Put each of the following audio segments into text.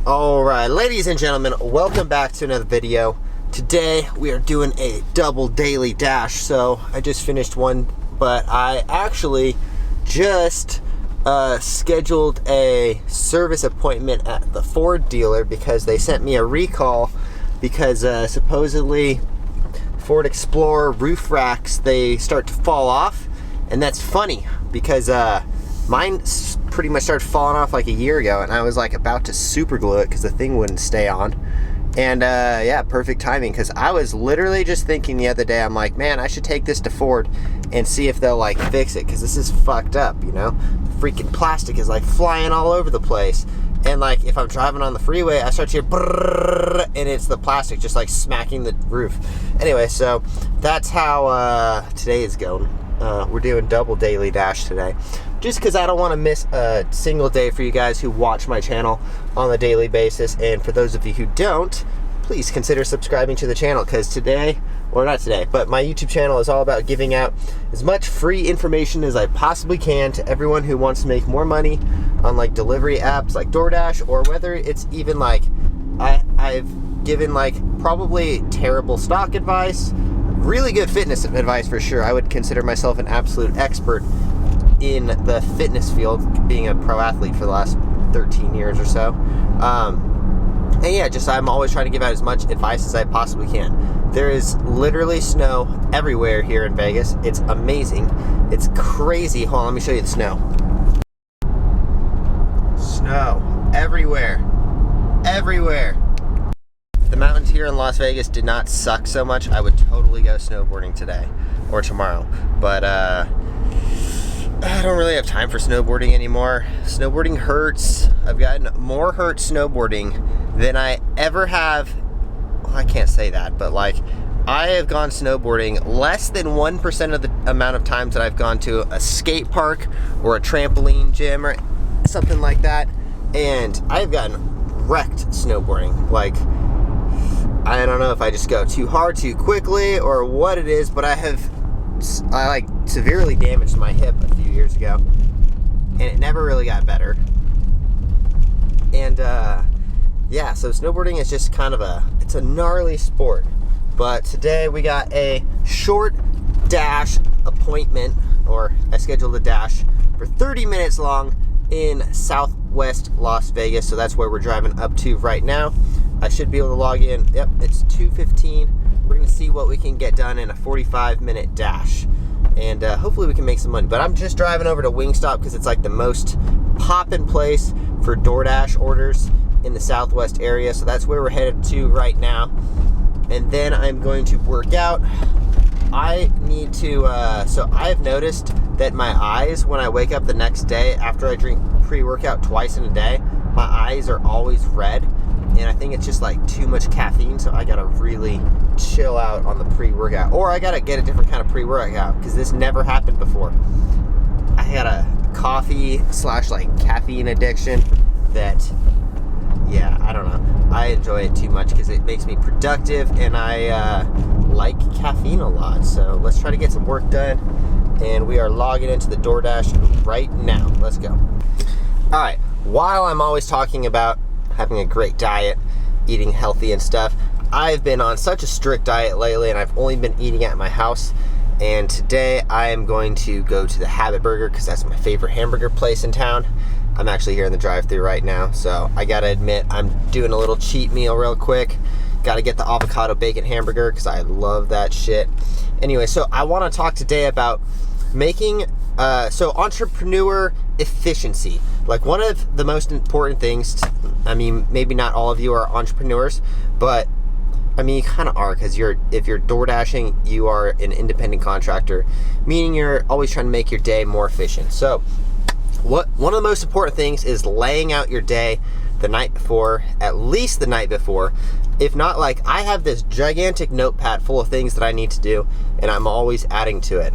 Alright, ladies and gentlemen, welcome back to another video. Today we are doing a double daily dash. So I just finished one, but I actually just scheduled a service appointment at the Ford dealer because they sent me a recall because supposedly Ford Explorer roof racks, they start to fall off, and that's funny because mine pretty much started falling off like a year ago, and I was like about to super glue it because the thing wouldn't stay on. And yeah, perfect timing, because I was literally just thinking the other day, I'm like, man, I should take this to Ford and see if they'll like fix it, because this is fucked up, you know? The freaking plastic is like flying all over the place. And like if I'm driving on the freeway, I start to hear brrrr, and it's the plastic just like smacking the roof. Anyway, so that's how today is going. We're doing double daily dash today, just because I don't want to miss a single day for you guys who watch my channel on a daily basis. And for those of you who don't, please consider subscribing to the channel, because today, or not today, but my YouTube channel is all about giving out as much free information as I possibly can to everyone who wants to make more money on like delivery apps like Doordash, or whether it's even like I've given like probably terrible stock advice, really good fitness advice for sure. I would consider myself an absolute expert in the fitness field, being a pro athlete for the last 13 years or so. And yeah, just I'm always trying to give out as much advice as I possibly can. There is literally snow everywhere here in Vegas. It's amazing. It's crazy. Hold on, let me show you the snow. Snow everywhere. Everywhere. If the mountains here in Las Vegas did not suck so much, I would totally go snowboarding today or tomorrow. But I don't really have time for snowboarding anymore. Snowboarding hurts. I've gotten more hurt snowboarding than I ever have. Well, I can't say that, but like I have gone snowboarding less than 1% of the amount of times that I've gone to a skate park or a trampoline gym or something like that. And I've gotten wrecked snowboarding. Like, I don't know if I just go too hard too quickly or what it is, but I like severely damaged my hip a few years ago, and it never really got better. And yeah, so snowboarding is just kind of it's a gnarly sport. But today we got a short dash appointment, or I scheduled a dash for 30 minutes long in Southwest Las Vegas. So that's where we're driving up to right now. I should be able to log in. Yep, it's 2:15. We're going to see what we can get done in a 45-minute dash. And hopefully we can make some money. But I'm just driving over to Wingstop because it's like the most poppin' place for DoorDash orders in the Southwest area. So that's where we're headed to right now. And then I'm going to work out. I need to, so I've noticed that my eyes, when I wake up the next day after I drink pre-workout twice in a day, my eyes are always red. And I think it's just like too much caffeine, so I gotta really chill out on the pre-workout. Or I gotta get a different kind of pre-workout, because this never happened before. I had a coffee / like caffeine addiction that, yeah, I don't know. I enjoy it too much because it makes me productive, and I like caffeine a lot. So let's try to get some work done. And we are logging into the DoorDash right now. Let's go. All right, while I'm always talking about having a great diet, eating healthy and stuff, I've been on such a strict diet lately, and I've only been eating at my house. And today I am going to go to the Habit Burger because that's my favorite hamburger place in town. I'm actually here in the drive-thru right now, so I gotta admit I'm doing a little cheat meal real quick. Gotta get the avocado bacon hamburger because I love that shit. Anyway, so I want to talk today about making entrepreneur efficiency. Like, one of the most important things, I mean, maybe not all of you are entrepreneurs, but I mean, you kind of are, because if you're door dashing, you are an independent contractor, meaning you're always trying to make your day more efficient. So one of the most important things is laying out your day the night before, at least the night before. If not, like, I have this gigantic notepad full of things that I need to do, and I'm always adding to it.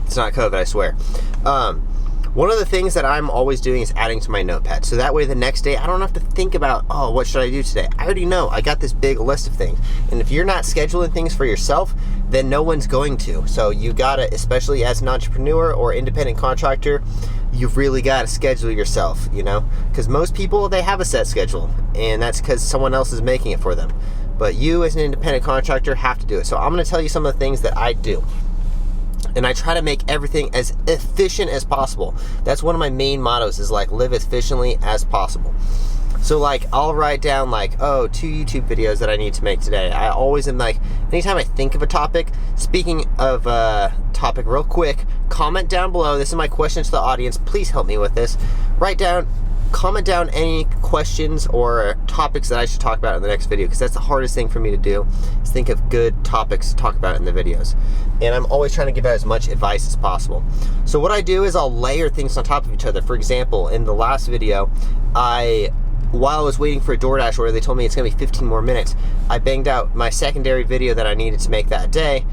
It's not COVID, I swear. One of the things that I'm always doing is adding to my notepad. So that way the next day I don't have to think about, oh, what should I do today? I already know. I got this big list of things. And if you're not scheduling things for yourself, then no one's going to. So you gotta, especially as an entrepreneur or independent contractor, you've really got to schedule yourself, you know, because most people, they have a set schedule, and that's because someone else is making it for them. But you as an independent contractor have to do it. So I'm going to tell you some of the things that I do. And I try to make everything as efficient as possible. That's one of my main mottos, is like live as efficiently as possible. So like I'll write down like, 2 YouTube videos that I need to make today. I always am like, anytime I think of a topic, speaking of topic real quick, comment down below. This is my question to the audience. Please help me with this. Comment down any questions or topics that I should talk about in the next video, because that's the hardest thing for me to do, is think of good topics to talk about in the videos. And I'm always trying to give out as much advice as possible. So what I do is I'll layer things on top of each other. For example, in the last video, while I was waiting for a Doordash order, they told me it's gonna be 15 more minutes. I banged out my secondary video that I needed to make that day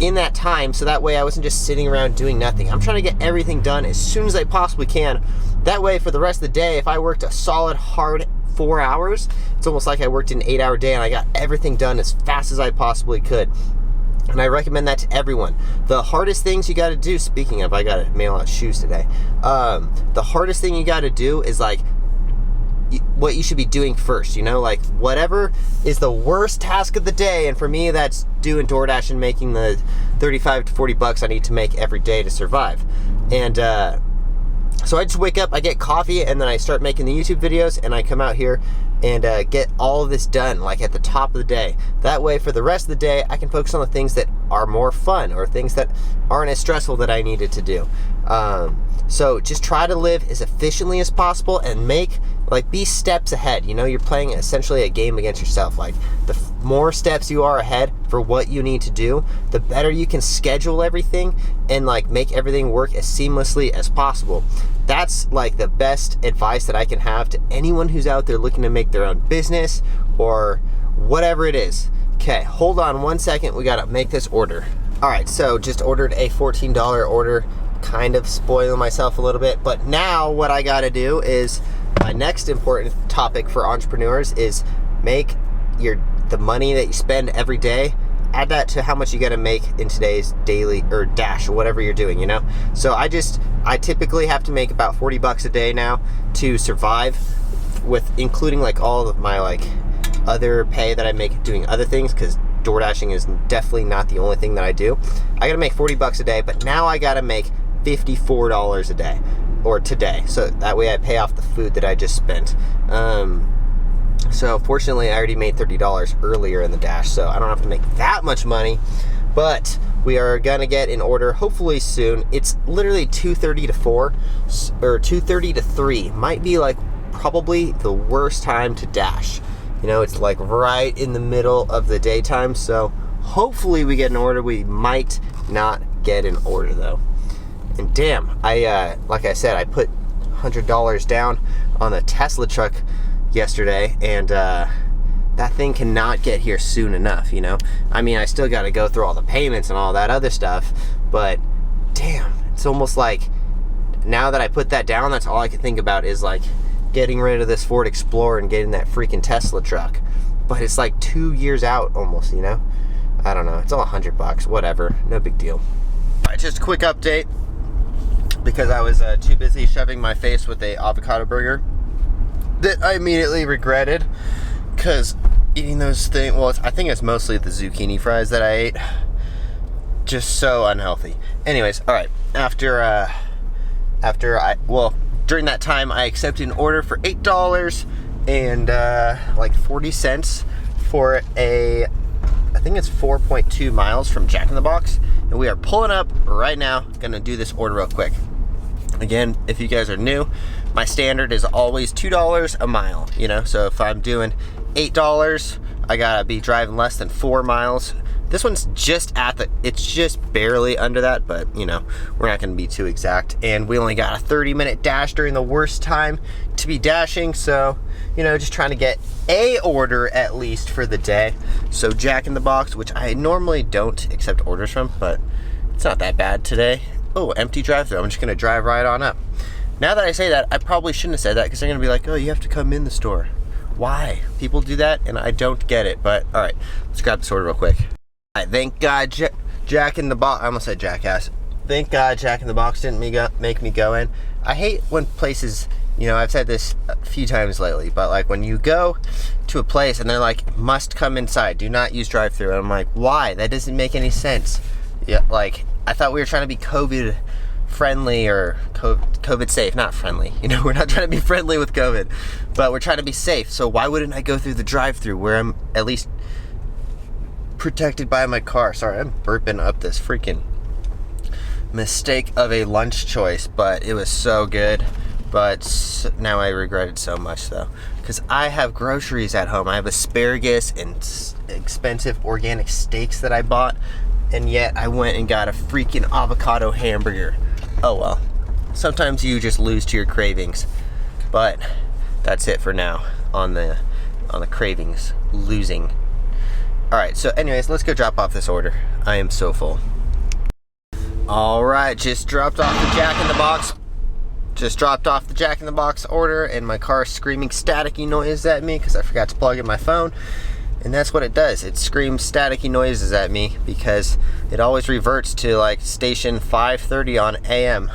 in that time, so that way I wasn't just sitting around doing nothing. I'm trying to get everything done as soon as I possibly can. That way, for the rest of the day, if I worked a solid, hard 4 hours, it's almost like I worked an 8-hour day and I got everything done as fast as I possibly could. And I recommend that to everyone. The hardest things you gotta do, speaking of, I gotta mail out shoes today. The hardest thing you gotta do is like, what you should be doing first, you know, like whatever is the worst task of the day. And for me, that's doing DoorDash and making the 35 to 40 bucks I need to make every day to survive. And so I just wake up, I get coffee, and then I start making the YouTube videos, and I come out here and get all of this done like at the top of the day. That way for the rest of the day, I can focus on the things that are more fun, or things that aren't as stressful that I needed to do. So just try to live as efficiently as possible and be steps ahead. You know, you're playing essentially a game against yourself. Like the more steps you are ahead for what you need to do, the better you can schedule everything and like make everything work as seamlessly as possible. That's like the best advice that I can have to anyone who's out there looking to make their own business or whatever it is. Okay, hold on 1 second. We gotta make this order. All right, so just ordered a $14 order. Kind of spoiling myself a little bit, but now what I gotta do is, my next important topic for entrepreneurs is make the money that you spend every day, add that to how much you gotta make in today's daily or dash or whatever you're doing, you know? So I typically have to make about 40 bucks a day now to survive, with including like all of my like other pay that I make doing other things, because DoorDashing is definitely not the only thing that I do. I gotta make 40 bucks a day, but now I gotta make $54 a day, or today, so that way I pay off the food that I just spent. So fortunately I already made $30 earlier in the dash, so I don't have to make that much money. But we are gonna get an order hopefully soon. It's literally 2:30 to 4 or 2:30 to 3. Might be like probably the worst time to dash. You know, it's like right in the middle of the daytime, so hopefully we get an order. We might not get an order though. And damn, like I said, I put $100 down on the Tesla truck yesterday, and that thing cannot get here soon enough, you know? I mean, I still gotta go through all the payments and all that other stuff, but damn, it's almost like now that I put that down, that's all I can think about is like getting rid of this Ford Explorer and getting that freaking Tesla truck. But it's like 2 years out almost, you know? I don't know, it's all $100, whatever, no big deal. All right, just a quick update, because I was too busy shoving my face with a avocado burger that I immediately regretted, because eating those things, well, I think it's mostly the zucchini fries that I ate, just so unhealthy. Anyways, all right, during that time I accepted an order for $8 and like 40 cents for I think it's 4.2 miles from Jack in the Box, and we are pulling up right now. Gonna do this order real quick. Again, if you guys are new, my standard is always $2 a mile, you know, so if I'm doing $8, I gotta be driving less than 4 miles. This one's just it's just barely under that, but you know, we're not gonna be too exact. And we only got a 30-minute dash during the worst time to be dashing, so, you know, just trying to get a order at least for the day. So Jack in the Box, which I normally don't accept orders from, but it's not that bad today. Oh, empty drive-thru. I'm just gonna drive right on up. Now that I say that, I probably shouldn't have said that, because they're gonna be like, oh, you have to come in the store. Why? People do that, and I don't get it. But all right, let's grab this order real quick. All right, thank God Jack in the Box. I almost said Jackass. Thank God Jack in the Box didn't make me go in. I hate when places, you know, I've said this a few times lately, but like when you go to a place and they're like, must come inside, do not use drive-thru. And I'm like, why? That doesn't make any sense. Yeah, like I thought we were trying to be COVID friendly or COVID safe, not friendly. You know, we're not trying to be friendly with COVID, but we're trying to be safe. So why wouldn't I go through the drive-thru where I'm at least protected by my car? Sorry, I'm burping up this freaking mistake of a lunch choice, but it was so good. But now I regret it so much though, because I have groceries at home. I have asparagus and expensive organic steaks that I bought, and yet I went and got a freaking avocado hamburger. Oh well, sometimes you just lose to your cravings, but that's it for now on the cravings losing. All right, so anyways, let's go drop off this order. I am so full. All right, just dropped off the Jack in the Box. Just dropped off the Jack in the Box order, and my car is screaming staticky noise at me because I forgot to plug in my phone. And that's what it does. It screams staticky noises at me because it always reverts to like station 530 on AM.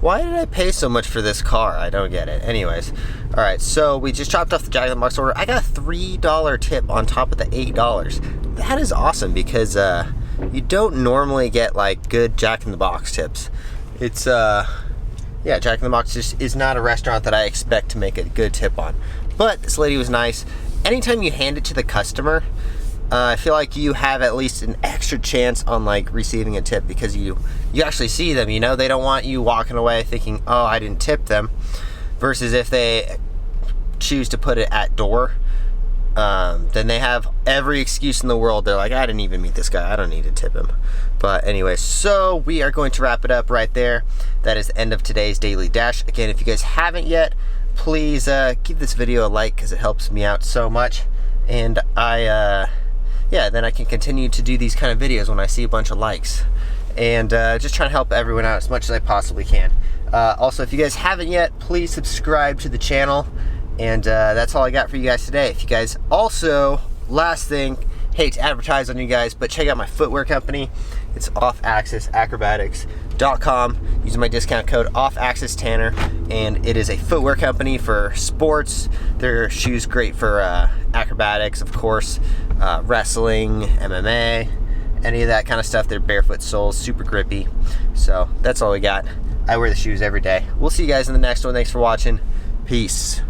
Why did I pay so much for this car? I don't get it. Anyways, all right, so we just dropped off the Jack in the Box order. I got a $3 tip on top of the $8. That is awesome because you don't normally get like good Jack in the Box tips. It's yeah, Jack in the Box just is not a restaurant that I expect to make a good tip on. But this lady was nice. Anytime you hand it to the customer, I feel like you have at least an extra chance on like receiving a tip because you actually see them, you know? They don't want you walking away thinking, oh, I didn't tip them. Versus if they choose to put it at door, then they have every excuse in the world. They're like, I didn't even meet this guy, I don't need to tip him. But anyway, so we are going to wrap it up right there. That is the end of today's Daily Dash. Again, if you guys haven't yet, please give this video a like because it helps me out so much. And yeah, then I can continue to do these kind of videos when I see a bunch of likes. And just trying to help everyone out as much as I possibly can. Also, if you guys haven't yet, please subscribe to the channel. And that's all I got for you guys today. If you guys also, last thing, hate to advertise on you guys, but check out my footwear company. It's offaxisacrobatics.com. Using my discount code offaxistanner, and it is a footwear company for sports. Their shoes great for acrobatics, of course, wrestling, MMA, any of that kind of stuff. They're barefoot soles, super grippy. So that's all we got. I wear the shoes every day. We'll see you guys in the next one. Thanks for watching. Peace.